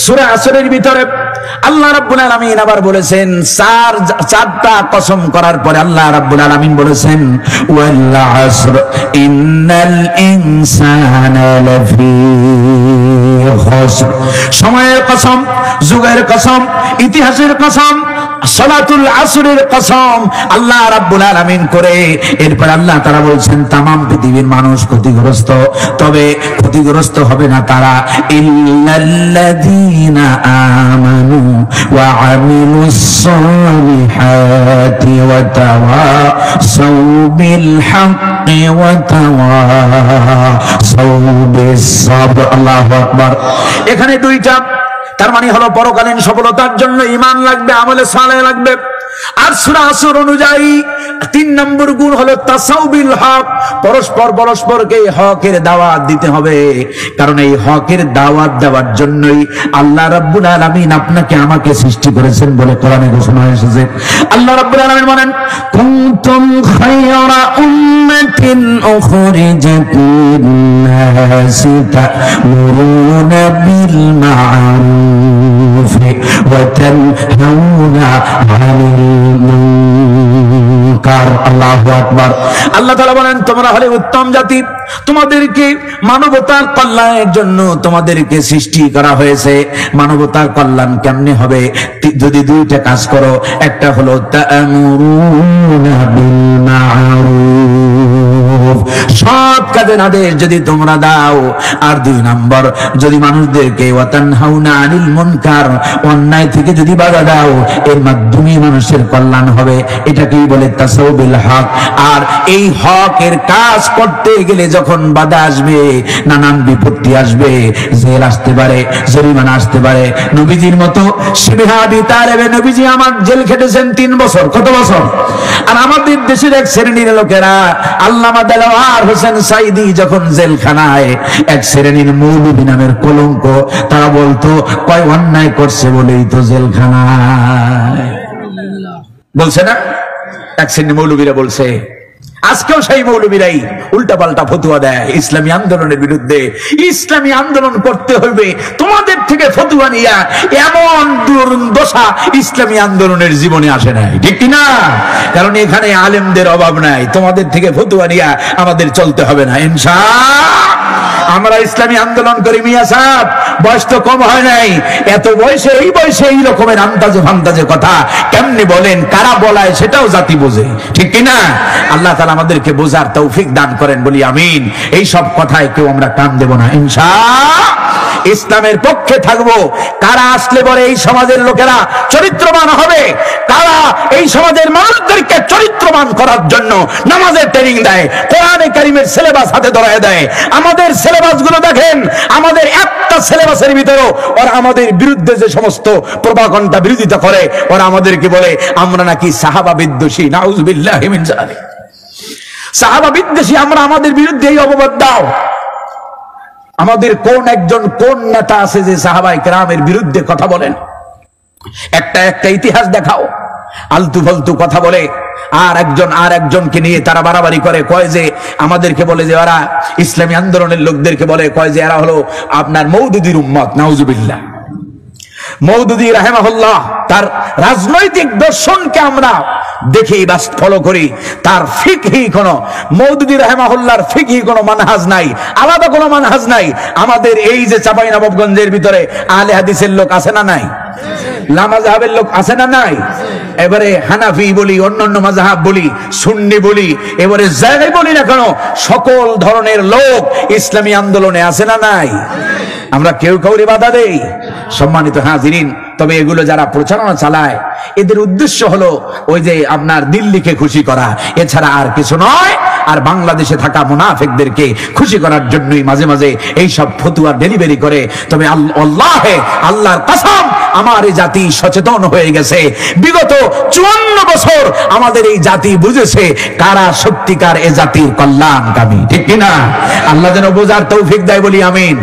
সূরা আসরের ভিতরে আল্লাহ রাব্বুল আলামিন আবার বলেছেন, চারটা কসম করার পরে আল্লাহ রাব্বুল আলামিন বলেছেন, ওয়াল আসর ইন্নাল ইনসানা লাফি খুসর। সময়ের কসম, যুগের কসম, ইতিহাসের কসম, সালাতুল আসরের কসম আল্লাহ রাব্বুল আলামিন করে এরপর আল্লাহ তাআলা বলছেন তামাম পৃথিবীর মানুষ ক্ষতিগ্রস্ত, তবে ক্ষতিগ্রস্ত হবে না তারা, ইল্লাল্লাযীনা আমানু ওয়া আমিলুস সালিহাতি ওয়া তাওয়াসাউ বিল হাক্কি ওয়া তাওয়াসাউ বিস সাবর। আল্লাহু আকবার। এখানে দুইটা, তার মানে হলো পরকালীন সফলতার জন্য ঈমান লাগবে, আমলে সালেহ লাগবে। আর সূরা আসর অনুযায়ী 3 নম্বর গুণ হলো তাসাউবিল হক, পরস্পরকে হকের দাওয়াত দিতে হবে। কারণ এই হকের দাওয়াত দেওয়ার জন্যই আল্লাহ রাব্বুল আলামিন আপনাকে আমাকে সৃষ্টি করেছেন বলে কোরআনে ঘোষণা এসেছে। আল্লাহ রাব্বুল আলামিন বলেন, কুনতুম খায়রা উম্মাতিন উখরিজাত লিন-নাসি তা'মুরুনা বিল মা'রুফ ওয়া তানহাউনা আনিল মুনকার। আল্লাহু আকবার। আল্লাহ তাআলা বলেন, তোমরা হলে উত্তম জাতি, তোমাদেরকে মানবতার কল্যাণের জন্য তোমাদেরকে সৃষ্টি করা হয়েছে। মানবতার কল্যাণ কেমনে হবে? যদি দুইটা কাজ করো, একটা হলো তা'মুরুনা বিল মা'রুফ, সৎ কাজের আদেশ যদি তোমরা দাও, আর 2 নম্বর যদি মানুষদেরকে ওয়া তানহাউনা আনিল মুনকার, অন্যায় থেকে যদি বাধা দাও, এর মাধ্যমে মানুষের কল্যাণ হবে। এটাকেই বলে তাসাউবিল হক। আর এই হকের কাজ করতে গেলে যখন বাধা আসবে, নানান বিপত্তি আসবে, জেল আসতে পারে, জরিমানা আসতে পারে। নবীজির মতো শিবহে আবি তালেব, নবীজি আমার জেল খেটেছেন 3 বছর। কত বছর? আর আমাদের দেশের এক শ্রেণীর লোকেরা, আল্লামা দেলোয়ার হোসেন সাইদি যখন জেলখানায়, এক শ্রেণীর মৌলবী নামের কলঙ্ক, তারা বলতো কয় অন্যায় করছে বলেই তো জেলখানায়। বলছে না? এক শ্রেণীর মৌলবীরা বলছে। আজকেও সেই মৌলবীরাই উল্টাপাল্টা ফতুয়া দেয় ইসলামী আন্দোলনের বিরুদ্ধে। ইসলামী আন্দোলন করতে হইবে, তোমাদের থেকে ফতুয়া নিয়া এমন দুর্দশা ইসলামী আন্দোলনের জীবনে আসে নাই, ঠিক কিনা? কারণ এখানে আলেমদের অভাব নাই, তোমাদের থেকে ফতুয়া নিয়া আমাদের চলতে হবে না ইনশাআল্লাহ। আমরা ইসলামী আন্দোলন করি মিয়া সাহেব, বয়স তো কম হয় নাই, এত বয়সে এই বয়সে এই রকমের আন্দাজে ফান্দাজে কথা কেমনি বলেন? কারা বলায় সেটাও জাতি বোঝে, ঠিক কিনা? আল্লাহ তাআলা আমাদেরকে বোঝার তৌফিক দান করেন, বলি আমিন। এই সব কথায় কেউ আমরা কান দেব না ইনশাআল্লাহ। ইসলামের পক্ষে থাকবো। কারা আসলে পরে এই সমাজের লোকেরা চরিত্রবান হবে, কারা এই সমাজের মানুষদেরকে চরিত্রবান করার জন্য নামাজের ট্রেনিং দেয়, কোরআনে কারীমের সিলেবাস হাতে ধরায় দেয়। আমাদের সিলেবাস গুলো দেখেন, আমাদের একটা সিলেবাসের ভিতরে ওরা আমাদের বিরুদ্ধে যে সমস্ত প্রপাগান্ডা বিরোধিতা করে, ওরা আমাদেরকে বলে আমরা নাকি সাহাবা বিদ্বেষী। নাউযুবিল্লাহি মিন যালিক। সাহাবা বিদ্বেষী আমরা, আমাদের বিরুদ্ধে এই অপবাদ দাও। আমাদের কোন একজন, কোন নেতা আছে যে সাহাবায়ে কেরামের বিরুদ্ধে কথা বলেন? একটা ইতিহাস দেখাও। আলতু ফালতু কথা বলে, আর একজনকে নিয়ে তারা বাড়াবাড়ি করে, কয় যে আমাদেরকে বলে যে ওরা ইসলামী আন্দোলনের লোকদেরকে বলে, কয় যে এরা হলো আপনার মওদুদির উম্মত। নাউযুবিল্লাহ। মওদুদি রাহিমাহুল্লাহ তার রাজনৈতিক দর্শনকে আমরা দেখি বা ফলো করি, তার ফিকহি কোনো, মওদুদি রাহিমাহুল্লাহর ফিকহি কোনো মানহাজ নাই, আলাদা কোনো মানহাজ নাই। আমাদের এই যে চাঁপাইনবাবগঞ্জের ভিতরে আহলে হাদিসের লোক আছে না নাই? লামাযহাবের লোক আছে না নাই? এবারে হানাফি বলি, অন্যান্য মাযহাব বলি, সুন্নি বলি, এবারে যাই বলি না কেন, সকল ধরনের লোক ইসলামী আন্দোলনে আছে না নাই? আমরা কেউ কাউরে বাধা দেই? সম্মানিত হাজিরিন, তবে এগুলো যারা প্রচারণা চালায়, এদের উদ্দেশ্য হলো ওই যে আপনার দিল্লিকে খুশি করা, এছাড়া আর কিছু নয়। আর বাংলাদেশে থাকা মুনাফিকদেরকে খুশি করার জন্যই মাঝে মাঝে এই সব ফতুয়া ডেলিভারি করে। তবে আল্লাহর কসম, আমার এই জাতি সচেতন হয়ে গেছে। বিগত 54 বছর আমাদের এই জাতি বুঝেছে কারা সত্যিকার এ জাতির কল্যাণকামী, ঠিক কিনা? আল্লাহ যেন বোঝার তৌফিক দেয়, বলি আমিন।